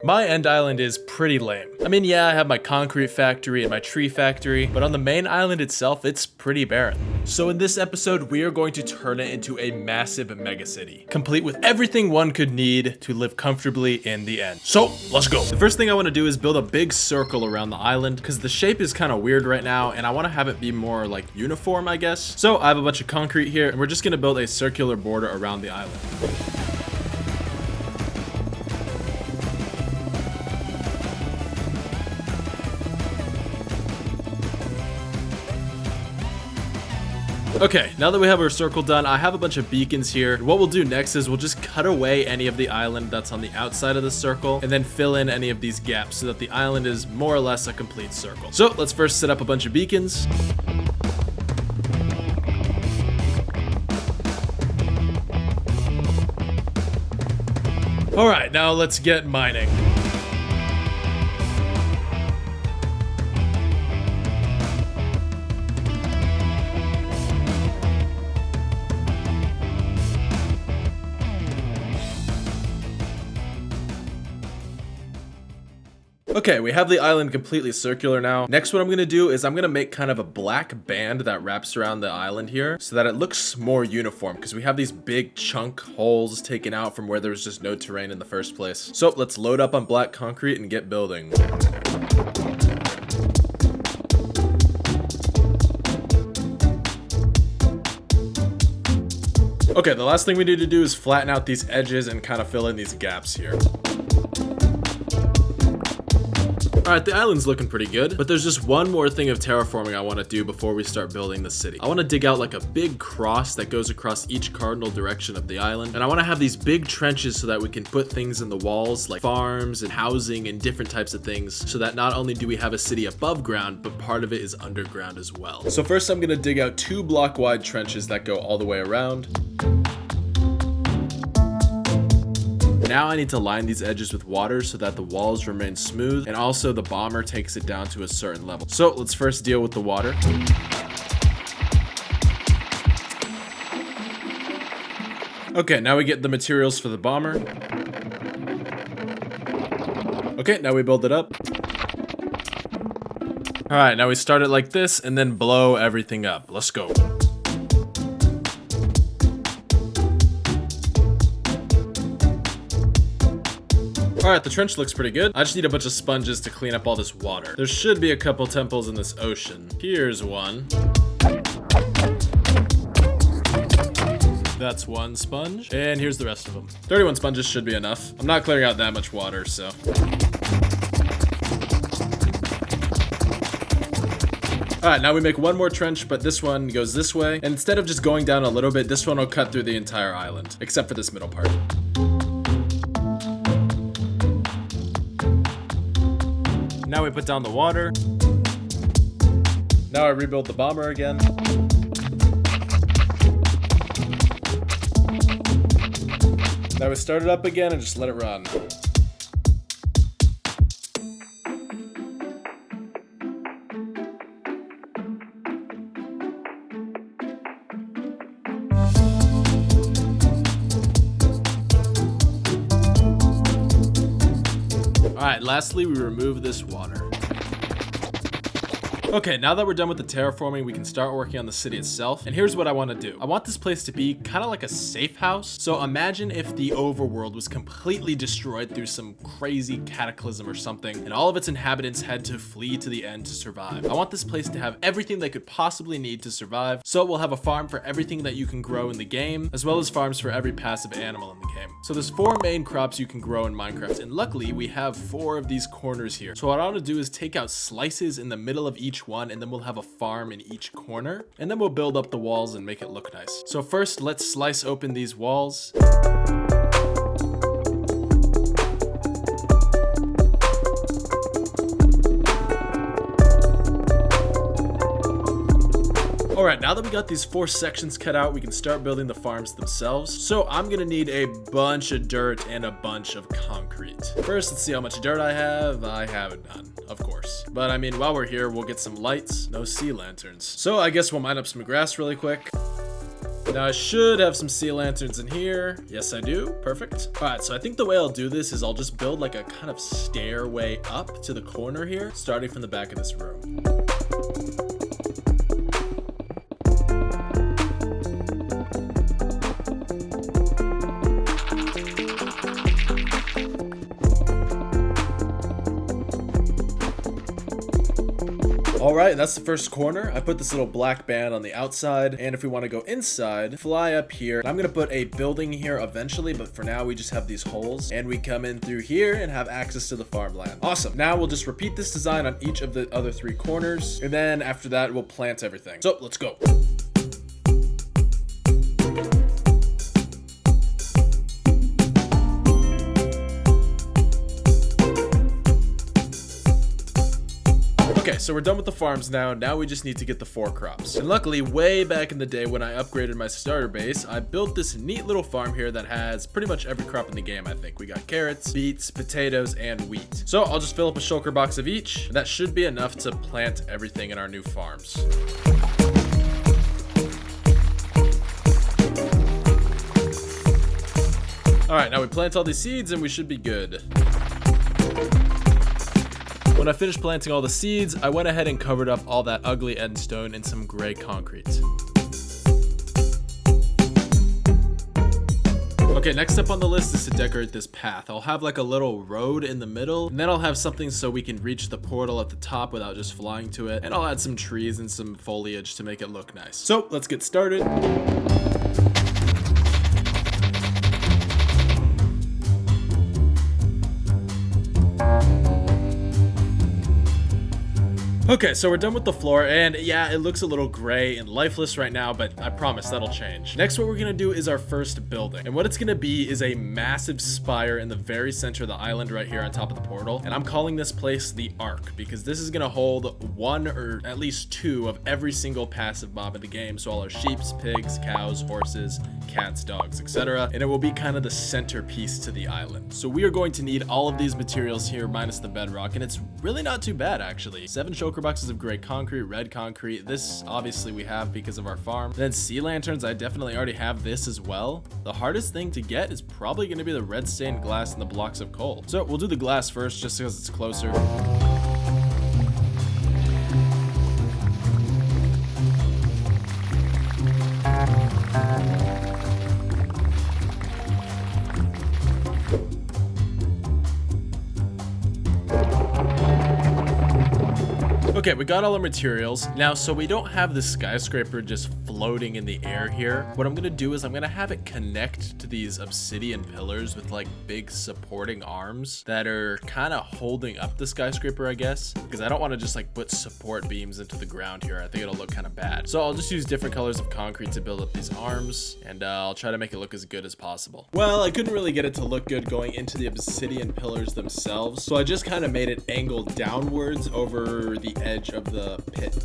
My end island is pretty lame. I mean, yeah, I have my concrete factory and my tree factory, but on the main island itself, it's pretty barren. So in this episode, we are going to turn it into a massive megacity, complete with everything one could need to live comfortably in the end. So let's go. The first thing I want to do is build a big circle around the island because the shape is kind of weird right now and I want to have it be more like uniform, I guess. So I have a bunch of concrete here and we're just going to build a circular border around the island. Okay, now that we have our circle done, I have a bunch of beacons here. What we'll do next is we'll just cut away any of the island that's on the outside of the circle and then fill in any of these gaps so that the island is more or less a complete circle. So let's first set up a bunch of beacons. All right, now let's get mining. Okay, we have the island completely circular now. Next, what I'm gonna do is I'm gonna make kind of a black band that wraps around the island here so that it looks more uniform because we have these big chunk holes taken out from where there was just no terrain in the first place. So let's load up on black concrete and get building. Okay, the last thing we need to do is flatten out these edges and kind of fill in these gaps here. Alright, the island's looking pretty good, but there's just one more thing of terraforming I want to do before we start building the city. I want to dig out like a big cross that goes across each cardinal direction of the island, and I want to have these big trenches so that we can put things in the walls like farms and housing and different types of things so that not only do we have a city above ground, but part of it is underground as well. So first I'm going to dig out 2 block wide trenches that go all the way around. Now I need to line these edges with water so that the walls remain smooth and also the bomber takes it down to a certain level. So let's first deal with the water. Okay, now we get the materials for the bomber. Okay, now we build it up. All right, now we start it like this and then blow everything up. Let's go. Alright, the trench looks pretty good. I just need a bunch of sponges to clean up all this water. There should be a couple temples in this ocean. Here's one. That's one sponge. And here's the rest of them. 31 sponges should be enough. I'm not clearing out that much water, so. Alright, now we make one more trench, but this one goes this way. And instead of just going down a little bit, this one will cut through the entire island, except for this middle part. Now we put down the water. Now I rebuild the bomber again. Now we start it up again and just let it run. Alright, lastly, we remove this water. Okay, now that we're done with the terraforming, we can start working on the city itself. And here's what I want to do. I want this place to be kind of like a safe house. So imagine if the overworld was completely destroyed through some crazy cataclysm or something, and all of its inhabitants had to flee to the end to survive. I want this place to have everything they could possibly need to survive. So we'll have a farm for everything that you can grow in the game, as well as farms for every passive animal in the game. So there's 4 main crops you can grow in Minecraft, and luckily we have 4 of these corners here. So what I want to do is take out slices in the middle of each one, and then we'll have a farm in each corner, and then we'll build up the walls and make it look nice. So first, let's slice open these walls. Alright, now that we got these 4 sections cut out, we can start building the farms themselves. So I'm gonna need a bunch of dirt and a bunch of concrete. First, let's see how much dirt I have. I have none, of course. But I mean, while we're here, we'll get some lights. No sea lanterns. So I guess we'll mine up some grass really quick. Now I should have some sea lanterns in here. Yes, I do. Perfect. All right, so I think the way I'll do this is I'll just build like a kind of stairway up to the corner here, starting from the back of this room. All right, that's the first corner. I put this little black band on the outside, and if we want to go inside, fly up here. I'm gonna put a building here eventually, but for now we just have these holes, and we come in through here and have access to the farmland. Awesome. Now we'll just repeat this design on each of the other 3 corners, and then after that we'll plant everything. So let's go. Okay, so we're done with the farms now. Now we just need to get the 4 crops. And luckily, way back in the day when I upgraded my starter base, I built this neat little farm here that has pretty much every crop in the game, I think. We got carrots, beets, potatoes, and wheat. So I'll just fill up a shulker box of each. And that should be enough to plant everything in our new farms. All right, now we plant all these seeds and we should be good. When I finished planting all the seeds, I went ahead and covered up all that ugly endstone in some gray concrete. Okay, next up on the list is to decorate this path. I'll have like a little road in the middle, and then I'll have something so we can reach the portal at the top without just flying to it. And I'll add some trees and some foliage to make it look nice. So let's get started. Okay, so we're done with the floor, and yeah, it looks a little gray and lifeless right now, but I promise that'll change. Next, what we're gonna do is our first building, and what it's gonna be is a massive spire in the very center of the island right here on top of the portal, and I'm calling this place the Ark, because this is gonna hold 1 or at least 2 of every single passive mob in the game, so all our sheeps, pigs, cows, horses, cats, dogs, etc., and it will be kind of the centerpiece to the island. So we are going to need all of these materials here minus the bedrock, and it's really not too bad actually. 7 shulker boxes of gray concrete, red concrete. This obviously we have because of our farm. Then sea lanterns, I definitely already have this as well. The hardest thing to get is probably going to be the red stained glass and the blocks of coal. So we'll do the glass first just because it's closer. Okay, we got all our materials. Now, so we don't have the skyscraper just floating in the air here. What I'm gonna do is I'm gonna have it connect to these obsidian pillars with like big supporting arms that are kind of holding up the skyscraper, I guess. Because I don't want to just like put support beams into the ground here. I think it'll look kind of bad. So I'll just use different colors of concrete to build up these arms, and I'll try to make it look as good as possible. Well, I couldn't really get it to look good going into the obsidian pillars themselves, so I just kind of made it angle downwards over the edge of the pit.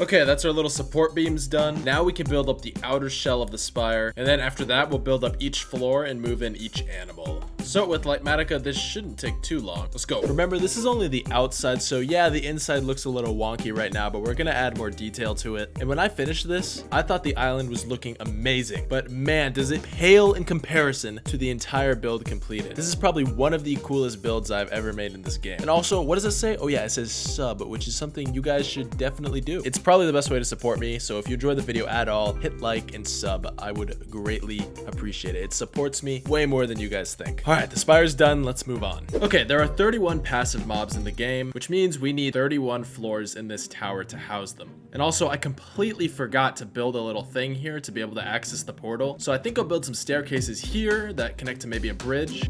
Okay, that's our little support beams done. Now we can build up the outer shell of the spire, and then after that we'll build up each floor and move in each animal. So with Lightmatica, this shouldn't take too long. Let's go. Remember, this is only the outside, so yeah, the inside looks a little wonky right now, but we're gonna add more detail to it. And when I finished this, I thought the island was looking amazing, but man, does it pale in comparison to the entire build completed. This is probably one of the coolest builds I've ever made in this game. And also, what does it say? Oh yeah, it says sub, which is something you guys should definitely do. It's probably the best way to support me, so if you enjoyed the video at all, hit like and sub. I would greatly appreciate it. It supports me way more than you guys think. All right, the spire's done. Let's move on. Okay, there are 31 passive mobs in the game, which means we need 31 floors in this tower to house them. And also, I completely forgot to build a little thing here to be able to access the portal. So I think I'll build some staircases here that connect to maybe a bridge.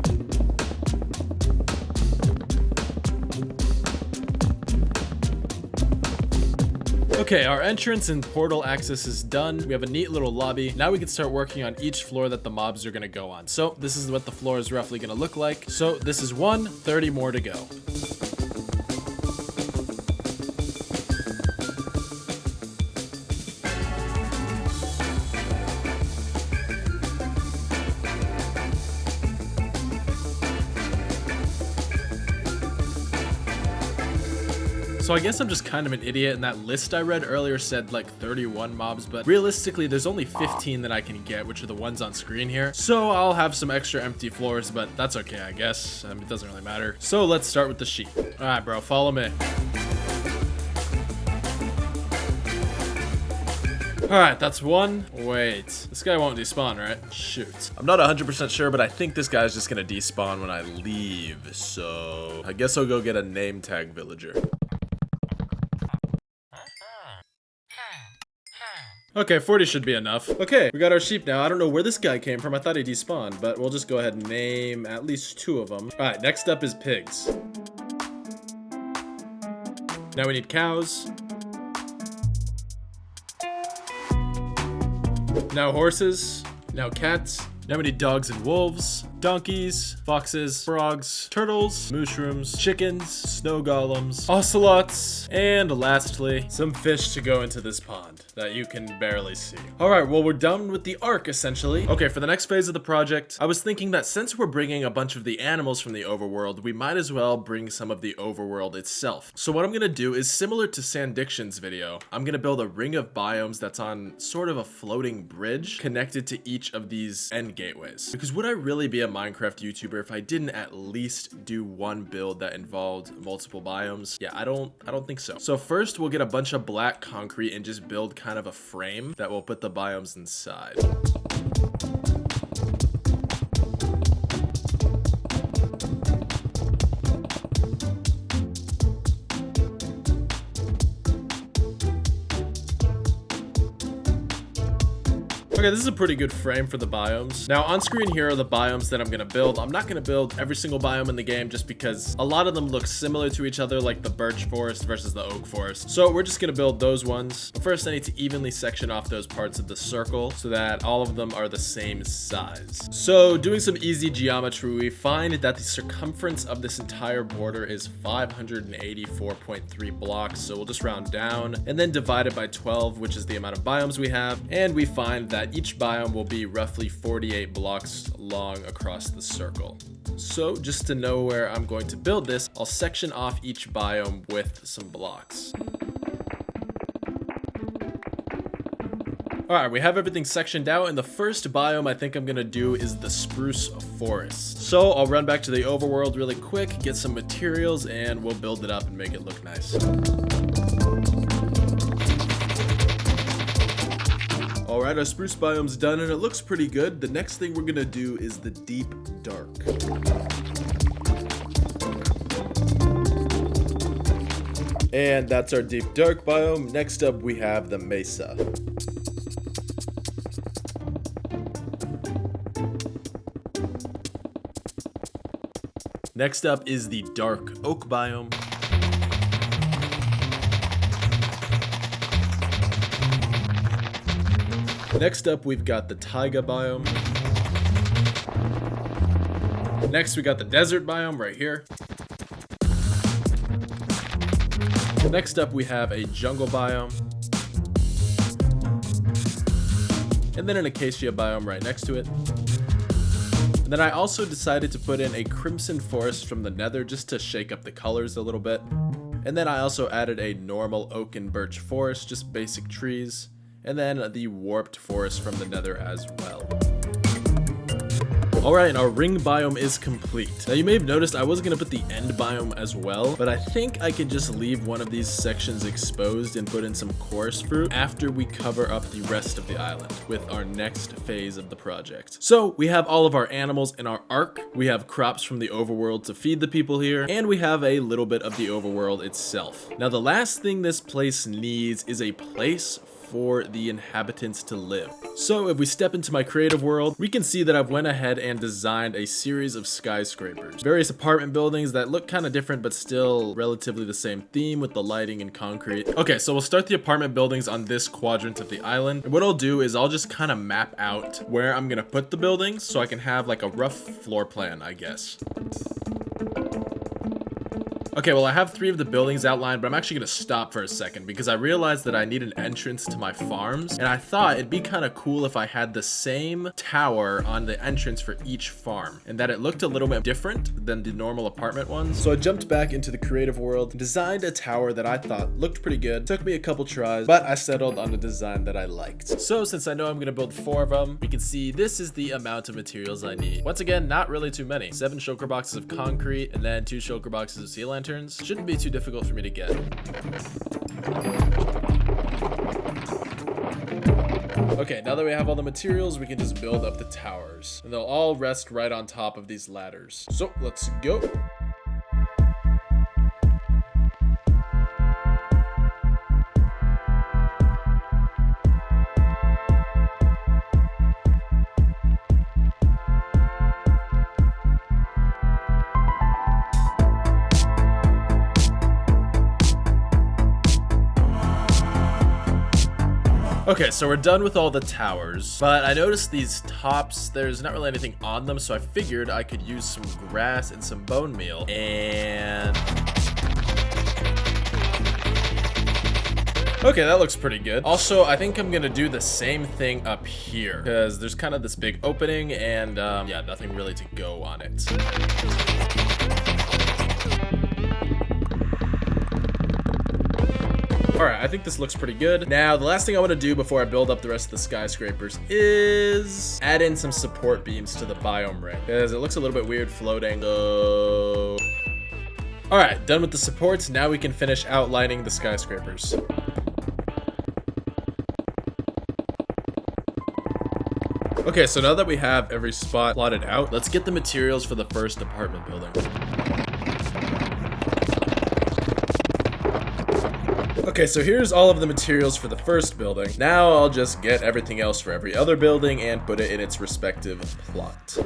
Okay, our entrance and portal access is done. We have a neat little lobby. Now we can start working on each floor that the mobs are gonna go on. So this is what the floor is roughly gonna look like. So this is 30 more to go. So I guess I'm just kind of an idiot, and that list I read earlier said like 31 mobs, but realistically there's only 15 that I can get, which are the ones on screen here. So I'll have some extra empty floors, but that's okay, I guess. It doesn't really matter. So let's start with the sheep. All right, bro, follow me. Alright, that's one. Wait, this guy won't despawn, right? Shoot. I'm not 100% sure, but I think this guy's just gonna despawn when I leave. So I guess I'll go get a name tag villager. Okay, 40 should be enough. Okay, we got our sheep now. I don't know where this guy came from. I thought he despawned, but we'll just go ahead and name at least 2 of them. Alright, next up is pigs. Now we need cows. Now horses, now cats, now we need dogs and wolves, donkeys, foxes, frogs, turtles, mushrooms, chickens, snow golems, ocelots, and lastly, some fish to go into this pond that you can barely see. Alright, well we're done with the arc essentially. Okay, for the next phase of the project, I was thinking that since we're bringing a bunch of the animals from the overworld, we might as well bring some of the overworld itself. So what I'm gonna do is similar to Sandiction's video, I'm gonna build a ring of biomes that's on sort of a floating bridge connected to each of these end gateways. Because would I really be a Minecraft YouTuber if I didn't at least do one build that involved multiple biomes? Yeah, I don't think so. So first we'll get a bunch of black concrete and just build kind of a frame that will put the biomes inside. Okay, this is a pretty good frame for the biomes. Now on screen here are the biomes that I'm gonna build. I'm not gonna build every single biome in the game just because a lot of them look similar to each other, like the birch forest versus the oak forest. So we're just gonna build those ones. But first I need to evenly section off those parts of the circle so that all of them are the same size. So doing some easy geometry, we find that the circumference of this entire border is 584.3 blocks. So we'll just round down and then divide it by 12, which is the amount of biomes we have. And we find that each biome will be roughly 48 blocks long across the circle. So just to know where I'm going to build this, I'll section off each biome with some blocks. Alright, we have everything sectioned out, and the first biome I think I'm gonna do is the spruce forest. So I'll run back to the overworld really quick, get some materials, and we'll build it up and make it look nice. Alright, our spruce biome's done and it looks pretty good. The next thing we're gonna do is the deep dark. And that's our deep dark biome. Next up we have the mesa. Next up is the dark oak biome. Next up, we've got the taiga biome. Next, we got the desert biome right here. Next up, we have a jungle biome. And then an acacia biome right next to it. And then I also decided to put in a crimson forest from the nether just to shake up the colors a little bit. And then I also added a normal oak and birch forest, just basic trees. And then the warped forest from the nether as well. Alright, our ring biome is complete. Now you may have noticed I was going to put the end biome as well, but I think I can just leave one of these sections exposed and put in some chorus fruit after we cover up the rest of the island with our next phase of the project. So we have all of our animals in our arc, we have crops from the overworld to feed the people here, and we have a little bit of the overworld itself. Now the last thing this place needs is a place for the inhabitants to live. So if we step into my creative world, we can see that I've went ahead and designed a series of skyscrapers. Various apartment buildings that look kind of different but still relatively the same theme with the lighting and concrete. Okay, so we'll start the apartment buildings on this quadrant of the island. And what I'll do is I'll just kind of map out where I'm gonna put the buildings so I can have like a rough floor plan, I guess. Okay, well, I have 3 of the buildings outlined, but I'm actually gonna stop for a second because I realized that I need an entrance to my farms, and I thought it'd be kind of cool if I had the same tower on the entrance for each farm, and that it looked a little bit different than the normal apartment ones. So I jumped back into the creative world, designed a tower that I thought looked pretty good. Took me a couple tries, but I settled on a design that I liked. So since I know I'm gonna build 4 of them, we can see this is the amount of materials I need. Once again, not really too many. 7 shulker boxes of concrete, and then 2 shulker boxes of sea lanterns. Shouldn't be too difficult for me to get. Okay, now that we have all the materials, we can just build up the towers. And they'll all rest right on top of these ladders. So let's go. Okay, so we're done with all the towers, but I noticed these tops, there's not really anything on them, so I figured I could use some grass and some bone meal, and... Okay, that looks pretty good. Also, I think I'm gonna do the same thing up here, because there's kind of this big opening, and yeah, nothing really to go on it. Alright, I think this looks pretty good. Now, the last thing I want to do before I build up the rest of the skyscrapers is add in some support beams to the biome ring, because it looks a little bit weird floating. So... Alright, done with the supports. Now we can finish outlining the skyscrapers. Okay, so now that we have every spot plotted out, let's get the materials for the first apartment building. Okay, so here's all of the materials for the first building. Now I'll just get everything else for every other building and put it in its respective plot.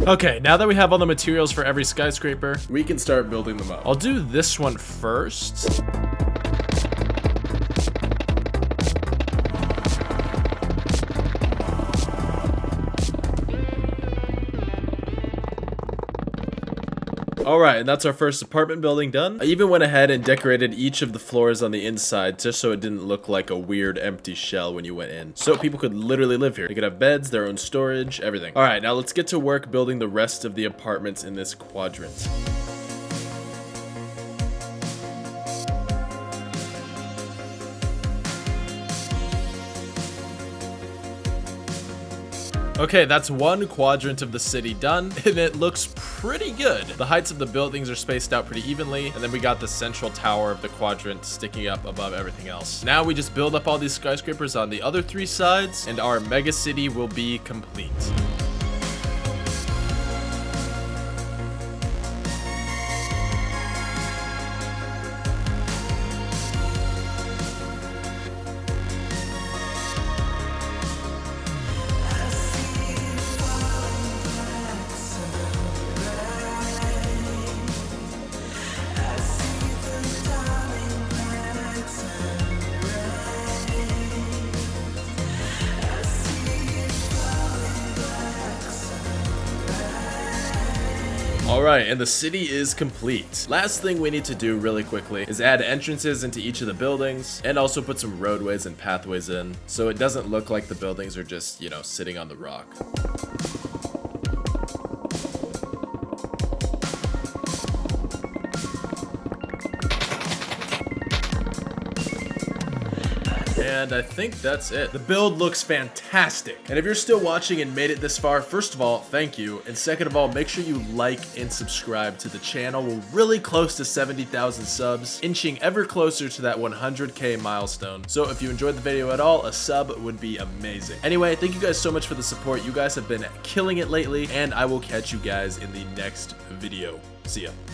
Okay, now that we have all the materials for every skyscraper, we can start building them up. I'll do this one first. Alright, and that's our first apartment building done. I even went ahead and decorated each of the floors on the inside just so it didn't look like a weird empty shell when you went in. So people could literally live here. They could have beds, their own storage, everything. Alright, now let's get to work building the rest of the apartments in this quadrant. Okay, that's one quadrant of the city done, and it looks pretty good. The heights of the buildings are spaced out pretty evenly, and then we got the central tower of the quadrant sticking up above everything else. Now we just build up all these skyscrapers on the other 3 sides, and our mega city will be complete. Alright, and the city is complete. Last thing we need to do really quickly is add entrances into each of the buildings and also put some roadways and pathways in so it doesn't look like the buildings are just, you know, sitting on the rock. And I think that's it. The build looks fantastic. And if you're still watching and made it this far, first of all, thank you. And second of all, make sure you like and subscribe to the channel. We're really close to 70,000 subs, inching ever closer to that 100K milestone. So if you enjoyed the video at all, a sub would be amazing. Anyway, thank you guys so much for the support. You guys have been killing it lately, and I will catch you guys in the next video. See ya.